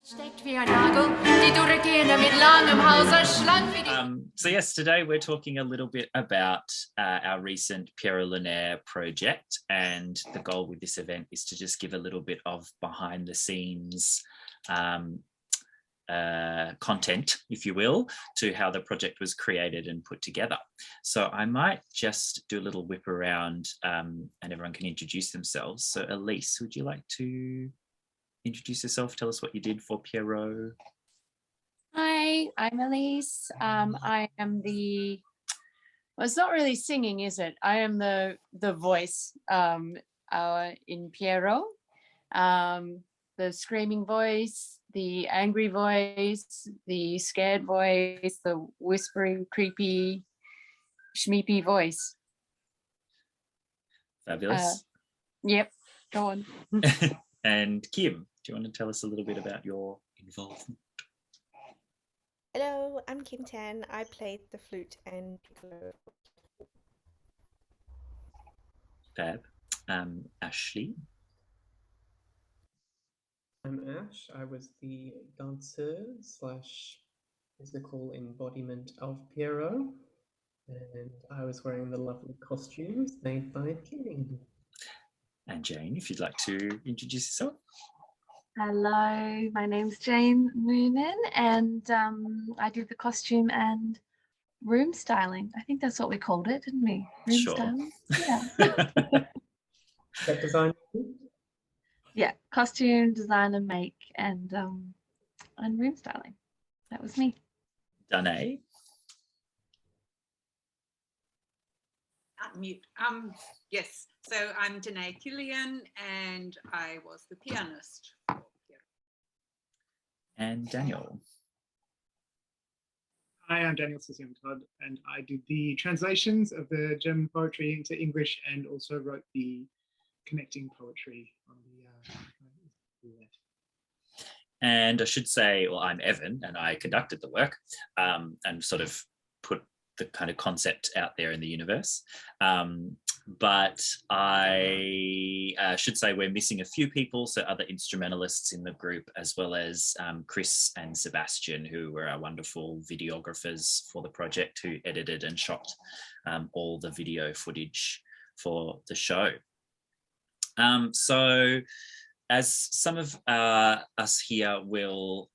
So yes, today we're talking a little bit about our recent Pierrot Lunaire project, and the goal with this event is to just give a little bit of behind the scenes content, if you will, to how the project was created and put together. So I might just do a little whip around and everyone can introduce themselves. So Aleise, would you like to introduce yourself? Tell us what you did for Pierrot. Hi, I'm Aleise. I am the, well, it's not really singing, is it? I am the voice in Pierrot, the screaming voice, the angry voice, the scared voice, the whispering, creepy, schmeepy voice. Fabulous. Yep, go on. And Kim, do you want to tell us a little bit about your involvement? Hello, I'm Kim Tan. I played the flute and piccolo. Fab. Ashley. I'm Ash. I was the dancer slash physical embodiment of Pierrot, and I was wearing the lovely costumes made by Killian. And Jane, if you'd like to introduce yourself. Hello, my name's Jane Noonan, and I do the costume and room styling. I think that's what we called it, didn't we? Room styling? Yeah. Set design? Yeah, costume, design and make, and room styling. That was me. Danae. Mute. Yes, so I'm Danae Killian and I was the pianist. And Daniel. Hi, I'm Daniel Szesiong Todd, and I did the translations of the German poetry into English and also wrote the connecting poetry on the And I should say, well, I'm Evan and I conducted the work and sort of put the kind of concept out there in the universe. But I should say we're missing a few people, so other instrumentalists in the group, as well as Chris and Sebastian, who were our wonderful videographers for the project, who edited and shot all the video footage for the show. So as some of us here will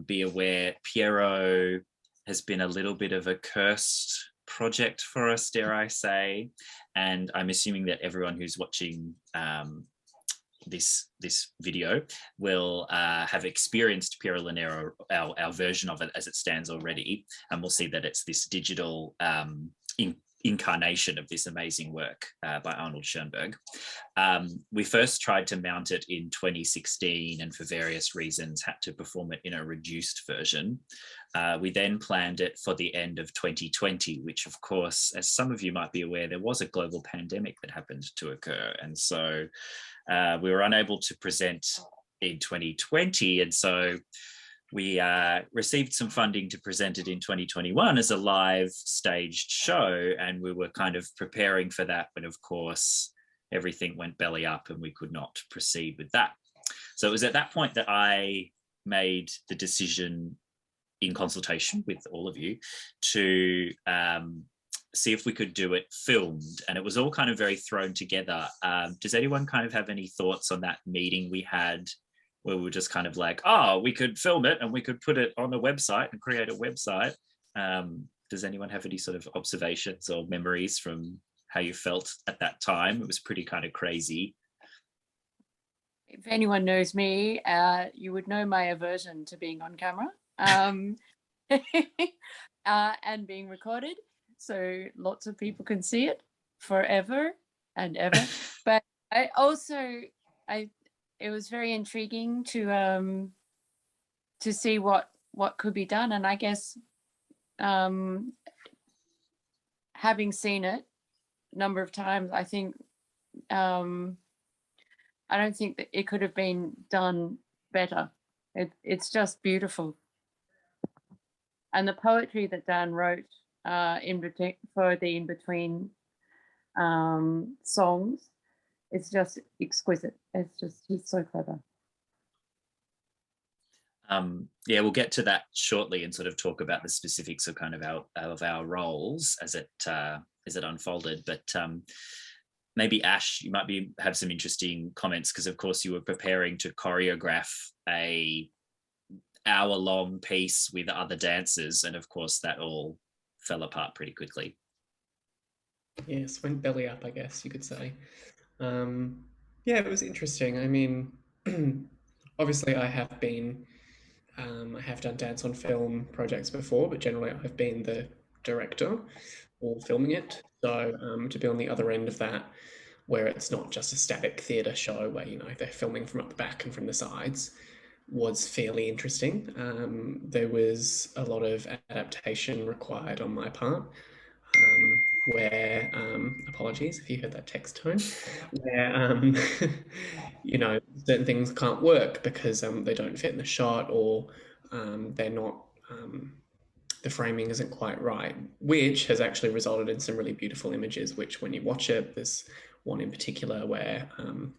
be aware, Pierrot has been a little bit of a cursed project for us, dare I say, and I'm assuming that everyone who's watching this video will have experienced Pierrot Lunaire, our version of it as it stands already, and we'll see that it's this digital incarnation of this amazing work by Arnold Schoenberg. We first tried to mount it in 2016 and for various reasons had to perform it in a reduced version. We then planned it for the end of 2020, which of course, as some of you might be aware, there was a global pandemic that happened to occur. And so we were unable to present in 2020. And so we received some funding to present it in 2021 as a live staged show, and we were kind of preparing for that, but of course everything went belly up and we could not proceed with that. So it was at that point that I made the decision, in consultation with all of you, to see if we could do it filmed, and it was all kind of very thrown together. Does anyone kind of have any thoughts on that meeting we had, where we were just kind of like, oh, we could film it and we could put it on a website and create a website? Does anyone have any sort of observations or memories from how you felt at that time? It was pretty kind of crazy. If anyone knows me, you would know my aversion to being on camera and being recorded. So lots of people can see it forever and ever. But I also, it was very intriguing to see what could be done, and I guess having seen it a number of times, I think I don't think that it could have been done better. It's just beautiful, and the poetry that Dan wrote for the in-between songs, it's just exquisite. It's just, he's so clever. Yeah, we'll get to that shortly and sort of talk about the specifics of kind of our roles as it unfolded. But maybe Ash, you might have some interesting comments, because of course you were preparing to choreograph a hour-long piece with other dancers, and of course that all fell apart pretty quickly. Yes, went belly up, I guess you could say. Yeah, it was interesting. I mean, obviously I have done dance on film projects before, but generally I've been the director or filming it. So to be on the other end of that, where it's not just a static theatre show where, you know, they're filming from up the back and from the sides, was fairly interesting. There was a lot of adaptation required on my part, where, apologies if you heard that text tone, where, you know, certain things can't work because they don't fit in the shot, or they're not, the framing isn't quite right, which has actually resulted in some really beautiful images, which when you watch it, there's one in particular where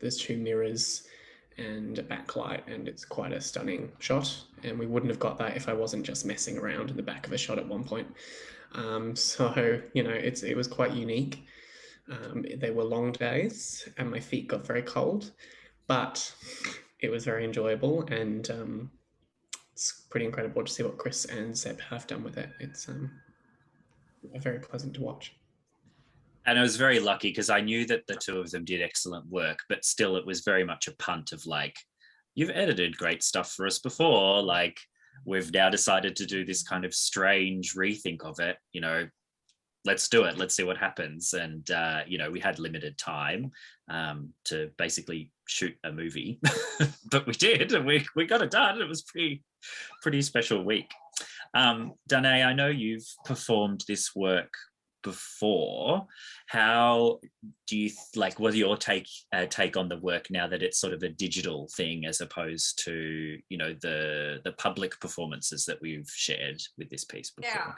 there's two mirrors and a backlight, and it's quite a stunning shot, and we wouldn't have got that if I wasn't just messing around in the back of a shot at one point. So, you know, it was quite unique. They were long days and my feet got very cold, but it was very enjoyable, and it's pretty incredible to see what Chris and Seb have done with it. It's very pleasant to watch. And I was very lucky because I knew that the two of them did excellent work, but still it was very much a punt of like, you've edited great stuff for us before, like we've now decided to do this kind of strange rethink of it, you know, let's do it, let's see what happens. And you know, we had limited time to basically shoot a movie, but we did, and we got it done. It was pretty special week. Danae, I know you've performed this work before. How do you what's your take on the work now that it's sort of a digital thing as opposed to, you know, the public performances that we've shared with this piece before? Yeah.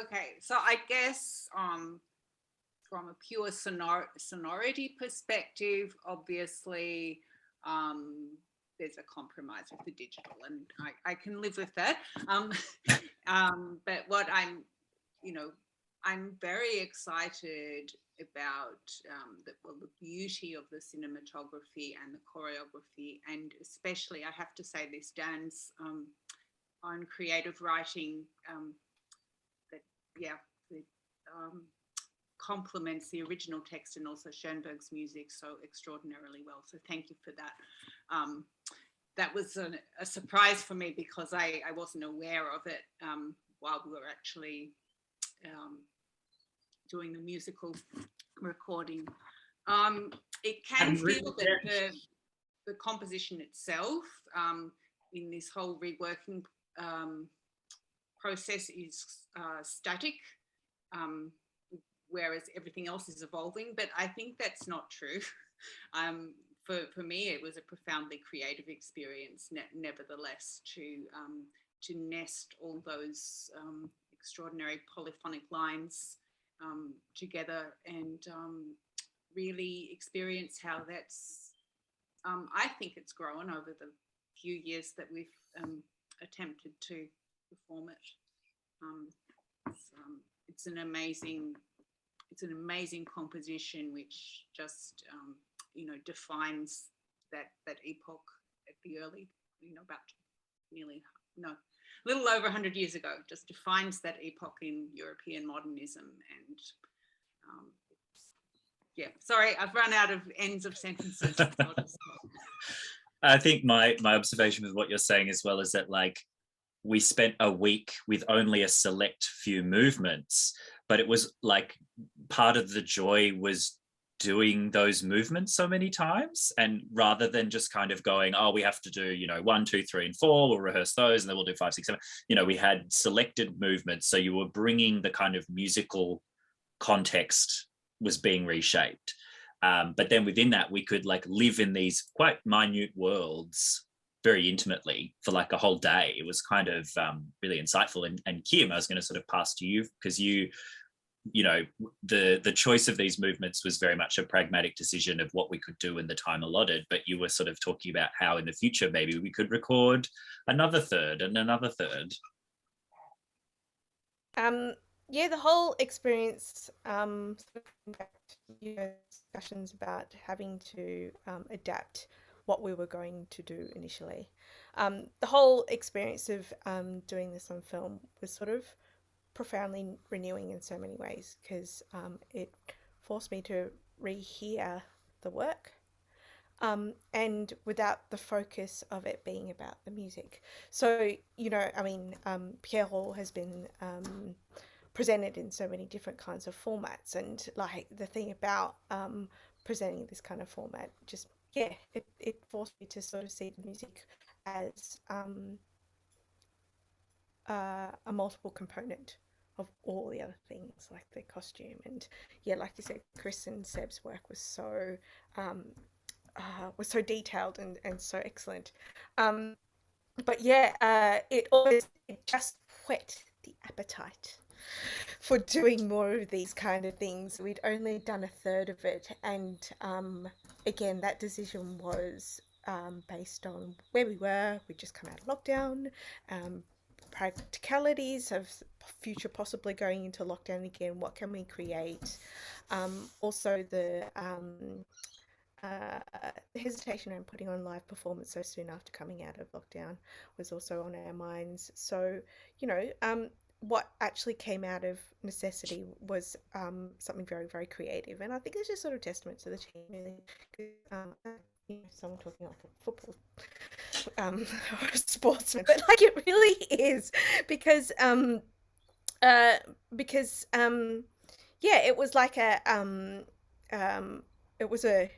Okay, so I guess from a pure sonority perspective, obviously there's a compromise with the digital, and I can live with that. But what I'm very excited about the beauty of the cinematography and the choreography, and especially I have to say this dance on creative writing complements the original text and also Schoenberg's music so extraordinarily well. So thank you for that. That was a surprise for me because I wasn't aware of it while we were actually doing the musical recording. It can feel that the composition itself in this whole reworking process is static, whereas everything else is evolving, but I think that's not true. For me, it was a profoundly creative experience, nevertheless, to nest all those extraordinary polyphonic lines together and really experience how that's, I think it's grown over the few years that we've attempted to perform it. It's an amazing composition which just you know, defines that epoch at the early, you know, about a little over 100 years ago, just defines that epoch in European modernism. And yeah, sorry, I've run out of ends of sentences. I think my observation with what you're saying as well is that, like, we spent a week with only a select few movements, but it was like part of the joy was doing those movements so many times, and rather than just kind of going, oh, we have to do, you know, 1, 2, 3, and 4, we'll rehearse those and then we'll do 5, 6, 7, you know, we had selected movements, so you were bringing the kind of musical context was being reshaped, but then within that we could like live in these quite minute worlds very intimately for like a whole day. It was kind of really insightful. And Kim, I was going to sort of pass to you because you you know, the choice of these movements was very much a pragmatic decision of what we could do in the time allotted, but you were sort of talking about how in the future maybe we could record another third and another third. Yeah, the whole experience, discussions about having to adapt what we were going to do initially. The whole experience of doing this on film was sort of profoundly renewing in so many ways, because it forced me to rehear the work, and without the focus of it being about the music. So, you know, I mean, Pierrot has been presented in so many different kinds of formats, and like the thing about presenting this kind of format, just it forced me to sort of see the music as a multiple component of all the other things, like the costume. And yeah, like you said, Chris and Seb's work was so detailed and so excellent. But yeah, it just whet the appetite for doing more of these kind of things. We'd only done a third of it, and again, that decision was based on where we were. We'd just come out of lockdown, practicalities of future possibly going into lockdown again. What can we create? Also the hesitation around putting on live performance so soon after coming out of lockdown was also on our minds. So, you know, what actually came out of necessity was something very, very creative. And I think it's just sort of testament to the team, really. You know, someone talking like a football or a sportsman, but like it really is, because yeah, it was like it was a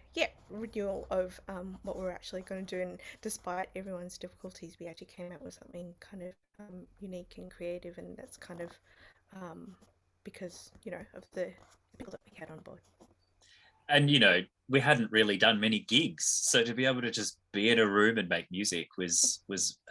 renewal of what we're actually going to do, and despite everyone's difficulties, we actually came out with something kind of unique and creative, and that's kind of because, you know, of the people that we had on board. And, you know, we hadn't really done many gigs, so to be able to just be in a room and make music was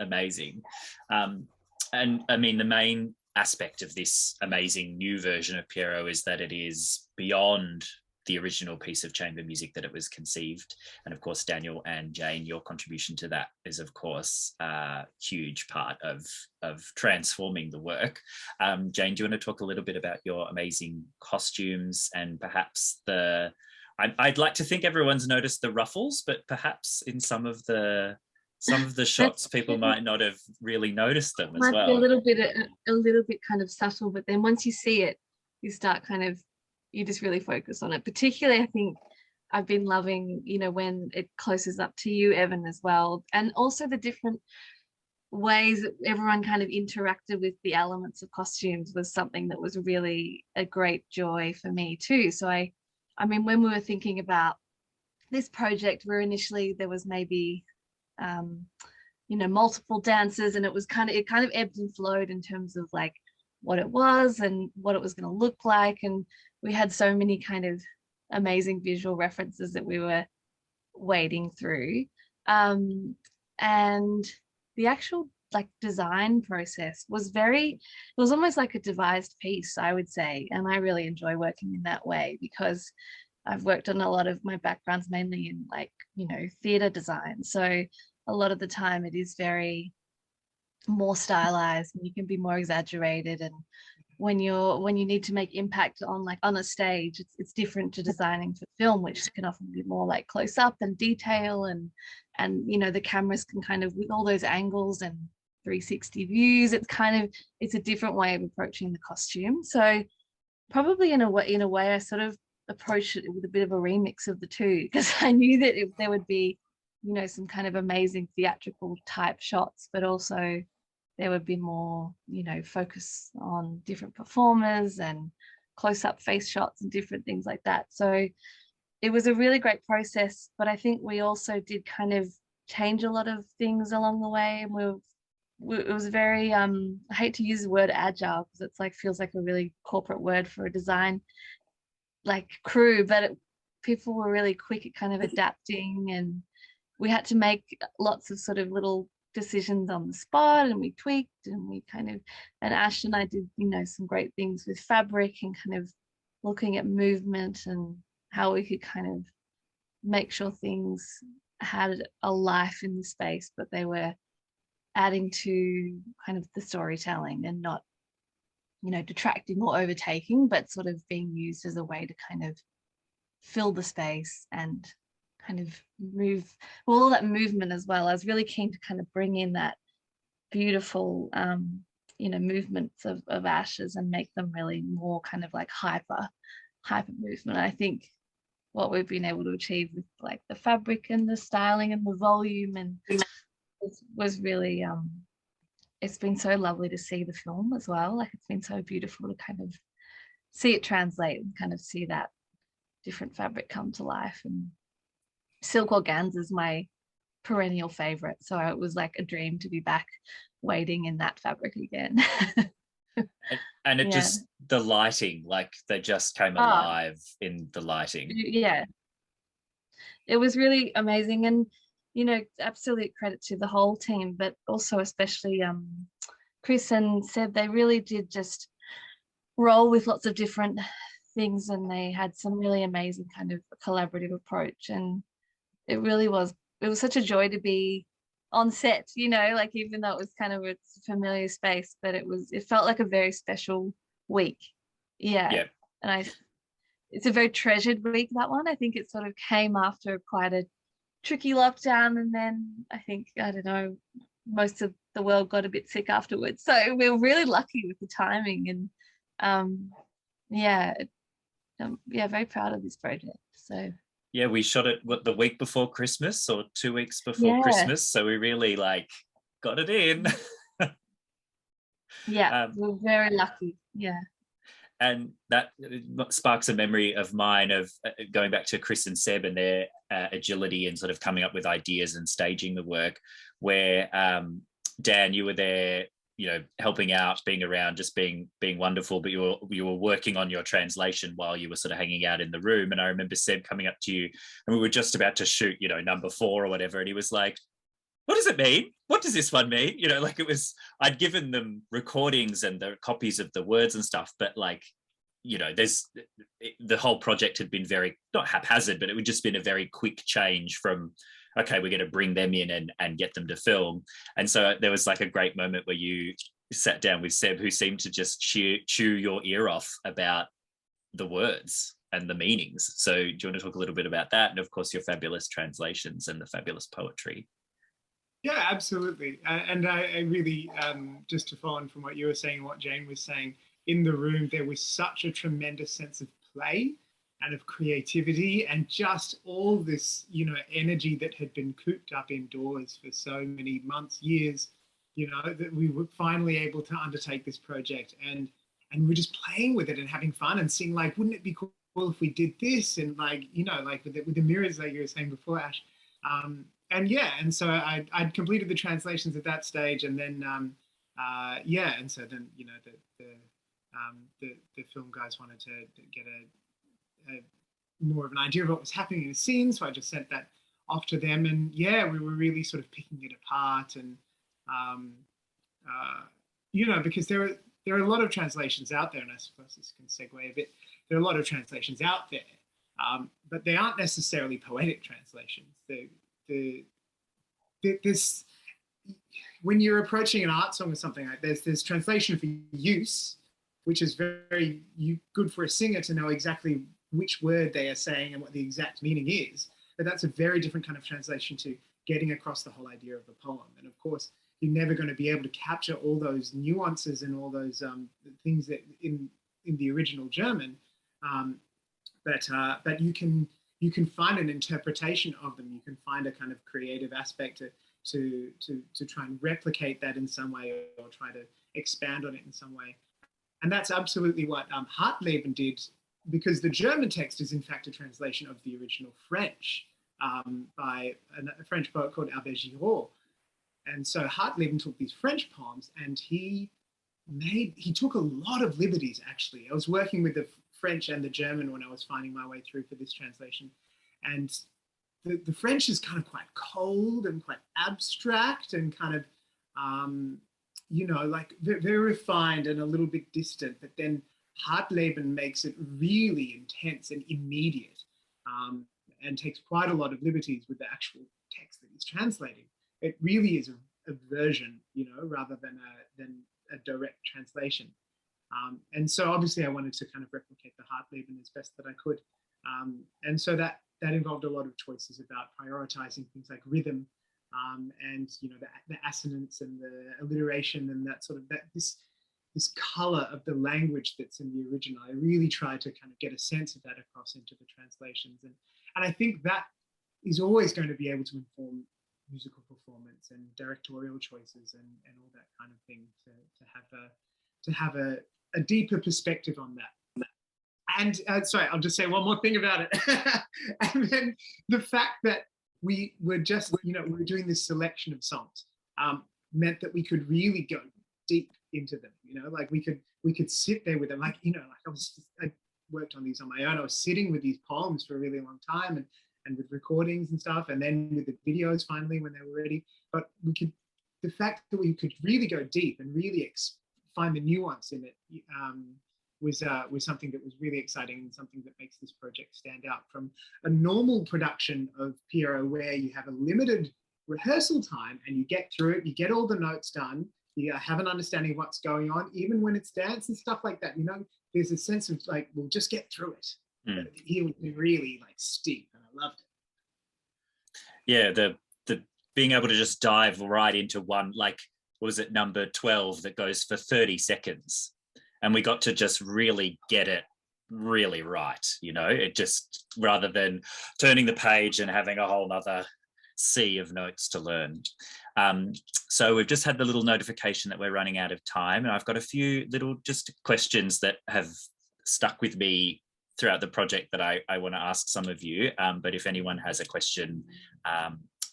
amazing. And I mean, the main aspect of this amazing new version of Pierrot is that it is beyond the original piece of chamber music that it was conceived. And of course, Daniel and Jane, your contribution to that is of course a huge part of transforming the work. Jane, do you want to talk a little bit about your amazing costumes, and perhaps I'd like to think everyone's noticed the ruffles, but perhaps in some of the shots people might not have really noticed them as well. Might be a little bit kind of subtle, but then once you see it, you start kind of, you just really focus on it. Particularly, I think I've been loving, you know, when it closes up to you, Evan, as well, and also the different ways that everyone kind of interacted with the elements of costumes was something that was really a great joy for me too. So I mean, when we were thinking about this project, where initially there was maybe you know, multiple dancers, and it kind of ebbed and flowed in terms of like what it was and what it was going to look like, and we had so many kind of amazing visual references that we were wading through, and the actual like design process was it was almost like a devised piece, I would say, and I really enjoy working in that way, because I've worked on a lot of my backgrounds mainly in, like, you know, theatre design, so a lot of the time it is very more stylized and you can be more exaggerated, and when you need to make impact on a stage, it's different to designing for film, which can often be more like close up and detail, and you know, the cameras can kind of, with all those angles and 360 views, it's a different way of approaching the costume. So probably in a way I sort of approached it with a bit of a remix of the two, because I knew that there would be, you know, some kind of amazing theatrical type shots, but also there would be more, you know, focus on different performers and close-up face shots and different things like that. So it was a really great process, but I think we also did kind of change a lot of things along the way, and it was very I hate to use the word agile, because it's like, feels like a really corporate word for a design like crew, but people were really quick at kind of adapting, and we had to make lots of sort of little decisions on the spot, and we tweaked, and we kind of, and Ash and I did, you know, some great things with fabric and kind of looking at movement and how we could kind of make sure things had a life in the space, but they were adding to kind of the storytelling and not, you know, detracting or overtaking, but sort of being used as a way to kind of fill the space and kind of move, well, all that movement as well. I was really keen to kind of bring in that beautiful, you know, movements of ashes and make them really more kind of like hyper movement. I think what we've been able to achieve with like the fabric and the styling and the volume and was really it's been so lovely to see the film as well. Like it's been so beautiful to kind of see it translate and kind of see that different fabric come to life. And silk organza is my perennial favorite, so it was like a dream to be back wading in that fabric again. and it just, the lighting, like they just came alive in the lighting. Yeah, it was really amazing. And you know, absolute credit to the whole team, but also especially Chris and Seb. They really did just roll with lots of different things, and they had some really amazing kind of collaborative approach. And it was such a joy to be on set, you know, like even though it was kind of a familiar space, but it felt like a very special week. Yeah. And it's a very treasured week, that one. I think it sort of came after quite a tricky lockdown, and then I think, I don't know, most of the world got a bit sick afterwards, so we were really lucky with the timing. And very proud of this project. So yeah, we shot it the week before Christmas or 2 weeks before Christmas, so we really like got it in. We're very lucky. And that sparks a memory of mine of going back to Chris and Seb and their agility and sort of coming up with ideas and staging the work, where Dan, you were there, you know, helping out, being around, just being wonderful, but you were working on your translation while you were sort of hanging out in the room. And I remember Seb coming up to you, and we were just about to shoot, you know, number 4 or whatever, and he was like, what does it mean? What does this one mean? You know, like it was, I'd given them recordings and the copies of the words and stuff, but like, you know, the whole project had been very, not haphazard, but it would just been a very quick change from, okay, we're going to bring them in and get them to film. And so there was like a great moment where you sat down with Seb, who seemed to just chew your ear off about the words and the meanings. So do you want to talk a little bit about that? And of course, your fabulous translations and the fabulous poetry. Yeah, absolutely. And I really, just to follow on from what you were saying, what Jane was saying, in the room, there was such a tremendous sense of play and of creativity and just all this, you know, energy that had been cooped up indoors for so many months, years, you know, that we were finally able to undertake this project. And we're just playing with it and having fun and seeing, like, wouldn't it be cool if we did this? And like, you know, like with the mirrors, like you were saying before, Ash. And so I'd completed the translations at that stage, and then and so then, you know, the film guys wanted to get a more of an idea of what was happening in the scene, so I just sent that off to them, and we were really sort of picking it apart, and you know, because there are a lot of translations out there, and I suppose this can segue a bit. There are a lot of translations out there, but they aren't necessarily poetic translations. This, when you're approaching an art song or something like this, there's translation for use, which is very good for a singer to know exactly which word they are saying and what the exact meaning is. But that's a very different kind of translation to getting across the whole idea of the poem. And of course, you're never going to be able to capture all those nuances and all those things that in the original German, but you can find an interpretation of them. You can find a kind of creative aspect to try and replicate that in some way, or try to expand on it in some way. And that's absolutely what Hartleben did, because the German text is in fact a translation of the original French by a French poet called Albert Giraud. And so Hartleben took these French poems and he took a lot of liberties, actually. I was working with the French and the German when I was finding my way through for this translation. And the French is kind of quite cold and quite abstract and kind of, you know, like very refined and a little bit distant. But then Hartleben makes it really intense and immediate, and takes quite a lot of liberties with the actual text that he's translating. It really is a version, rather than a direct translation. And so obviously I wanted to kind of replicate the Hartleben as best that I could. And so that involved a lot of choices about prioritizing things like rhythm, and the assonance and the alliteration and that sort of this color of the language that's in the original. I really tried to kind of get a sense of that across into the translations, and I think that is always going to be able to inform musical performance and directorial choices and all that kind of thing, to have a deeper perspective on that. And sorry, I'll just say one more thing about it. And then the fact that we were just, we were doing this selection of songs, meant that we could really go deep into them. Like we could sit there with them. Like, I worked on these on my own. I was sitting with these poems for a really long time, and with recordings and stuff, and then with the videos finally when they were ready. But the fact that we could really go deep and really find the nuance in it, was something that was really exciting, and something that makes this project stand out from a normal production of Pierrot, where you have a limited rehearsal time and you get through it, you get all the notes done, you have an understanding of what's going on, even when it's dance and stuff like that. There's a sense of like, we'll just get through it. But here would be really like steep, and I loved it. Yeah, the being able to just dive right into one, like, was it number 12 that goes for 30 seconds? And we got to just really get it really right, it just, rather than turning the page and having a whole nother sea of notes to learn. So we've just had the little notification that we're running out of time, and I've got a few little just questions that have stuck with me throughout the project that I want to ask some of you. But if anyone has a question,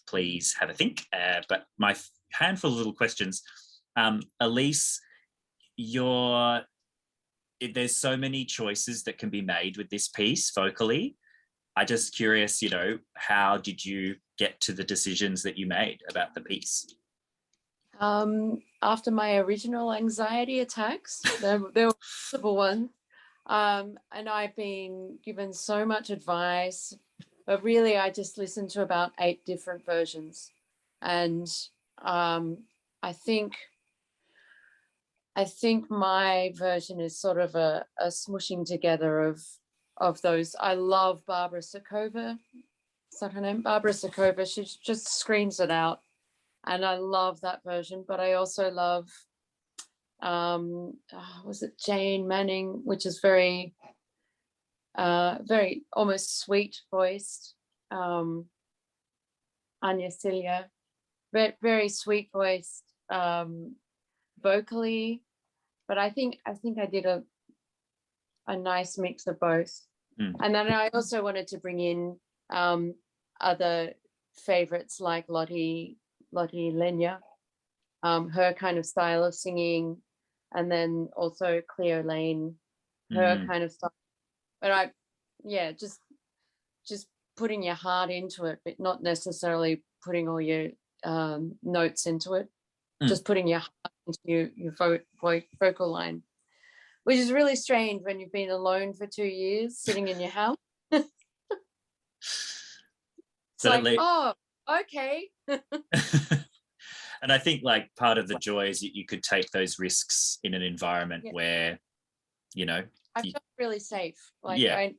please have a think. But my handful of little questions. Aleise, there's so many choices that can be made with this piece vocally. I'm just curious, how did you get to the decisions that you made about the piece? After my original anxiety attacks, there were multiple ones, and I've been given so much advice, but really I just listened to about 8 different versions, and I think my version is sort of a smushing together of those. I love Barbara Sakova. Is that her name? Barbara Sakova. She just screams it out, and I love that version. But I also love, was it Jane Manning, which is very almost sweet voiced. Anya Celia, very sweet voiced. Vocally, but I think I did a nice mix of both. And then I also wanted to bring in other favorites like Lottie Lenya, her kind of style of singing, and then also Cleo Lane, her kind of style. But just putting your heart into it, but not necessarily putting all your notes into it. Just putting your heart into your vocal line, which is really strange when you've been alone for 2 years sitting in your house. It's like, oh, okay. And I think like part of the joy is that you could take those risks in an environment where, I felt really safe. Like, I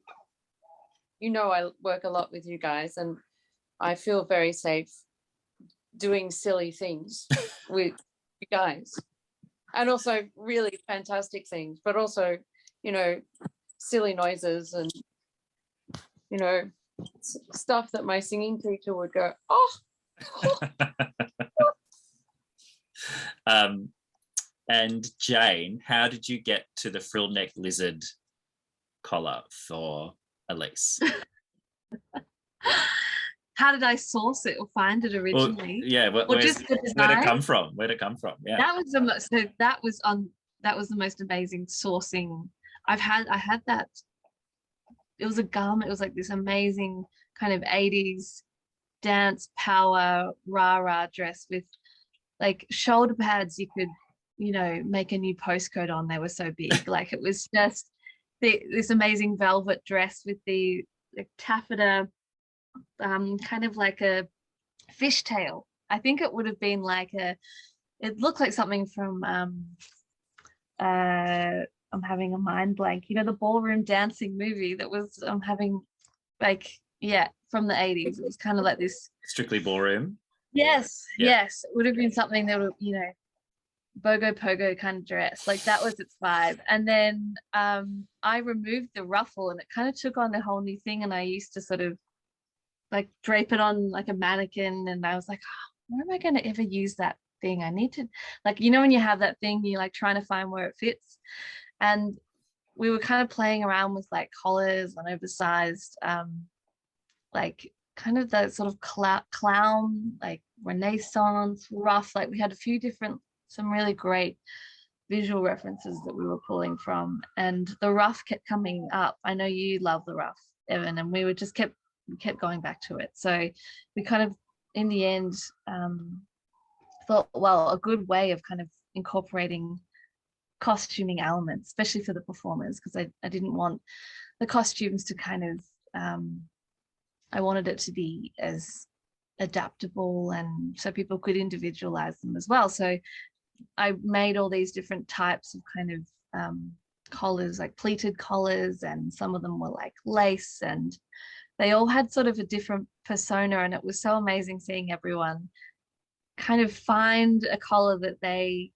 work a lot with you guys, and I feel very safe doing silly things with you guys, and also really fantastic things, but also, silly noises and, stuff that my singing teacher would go, oh. And Jane, how did you get to the frill neck lizard collar for Aleise? How did I source it or find it originally? Where'd it come from? Yeah, that was the most amazing sourcing I had. That it was a garment. It was like this amazing kind of 80s dance power rah dress with like shoulder pads you could make a new postcode on. They were so big. Like it was just this amazing velvet dress with the taffeta, kind of like a fishtail. I think it would have been like it looked like something from I'm having a mind blank, the ballroom dancing movie that was having from the 80s. It was kind of like this Strictly Ballroom. Yes, Yeah. yes, it would have been something that would, bogo pogo kind of dress, like that was its vibe. And then I removed the ruffle and it kind of took on a whole new thing, and I used to sort of like drape it on like a mannequin, and I was like, where am I going to ever use that thing? I need to, like, when you have that thing, you're like trying to find where it fits. And we were kind of playing around with like collars and oversized like kind of the sort of clown, like Renaissance ruff. Like we had a few different, some really great visual references that we were pulling from, and the ruff kept coming up. I know you love the ruff, Evan, and we just kept going back to it. So we kind of, in the end, thought, well, a good way of kind of incorporating costuming elements, especially for the performers, because I didn't want the costumes to kind of, I wanted it to be as adaptable and so people could individualize them as well. So I made all these different types of kind of collars, like pleated collars, and some of them were like lace, and they all had sort of a different persona. And it was so amazing seeing everyone kind of find a collar that they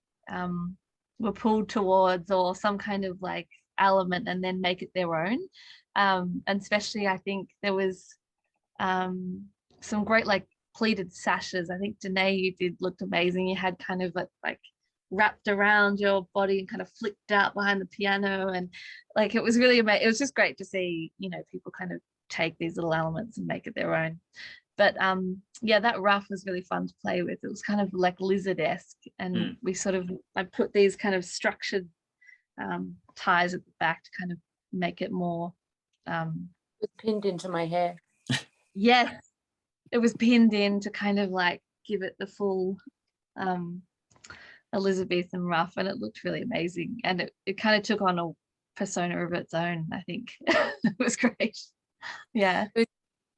were pulled towards, or some kind of like element, and then make it their own. And especially I think there was some great like pleated sashes. I think Danae, you looked amazing. You had kind of like wrapped around your body and kind of flicked out behind the piano, and like it was really amazing. It was just great to see, people kind of take these little elements and make it their own. But that ruff was really fun to play with. It was kind of like lizard-esque, and I put these kind of structured ties at the back to kind of make it more It pinned into my hair. Yes, it was pinned in to kind of like give it the full Elizabethan ruff, and it looked really amazing, and it kind of took on a persona of its own. I think it was great. Yeah.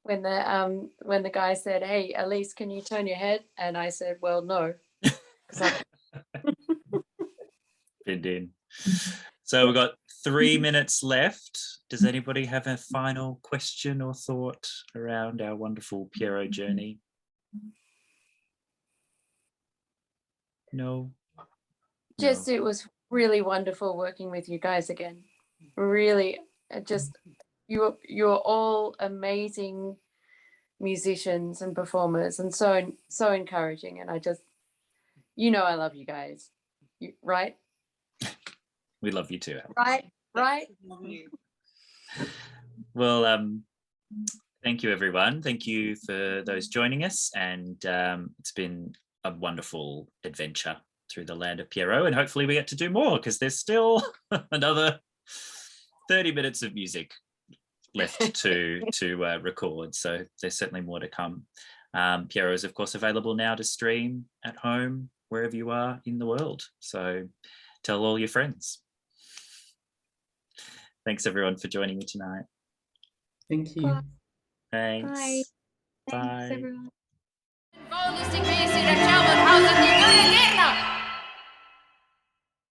When the guy said, "Hey, Aleise, can you turn your head?" and I said, "Well, no." Pinned in. So we've got 3 minutes left. Does anybody have a final question or thought around our wonderful Pierrot journey? No? Just, No. it was really wonderful working with you guys again. Really, you're all amazing musicians and performers, and so encouraging. And I just, I love you guys. Right? We love you too. Right. Well, thank you, everyone. Thank you for those joining us, and it's been a wonderful adventure through the land of Pierrot, and hopefully we get to do more, because there's still another 30 minutes of music left to record, so there's certainly more to come. Pierrot is of course available now to stream at home wherever you are in the world, so tell all your friends. Thanks everyone for joining me tonight. Thank you. Thanks. Bye. Bye. Thanks everyone. Volgens de kwijt in de kamer, houdt het niet door de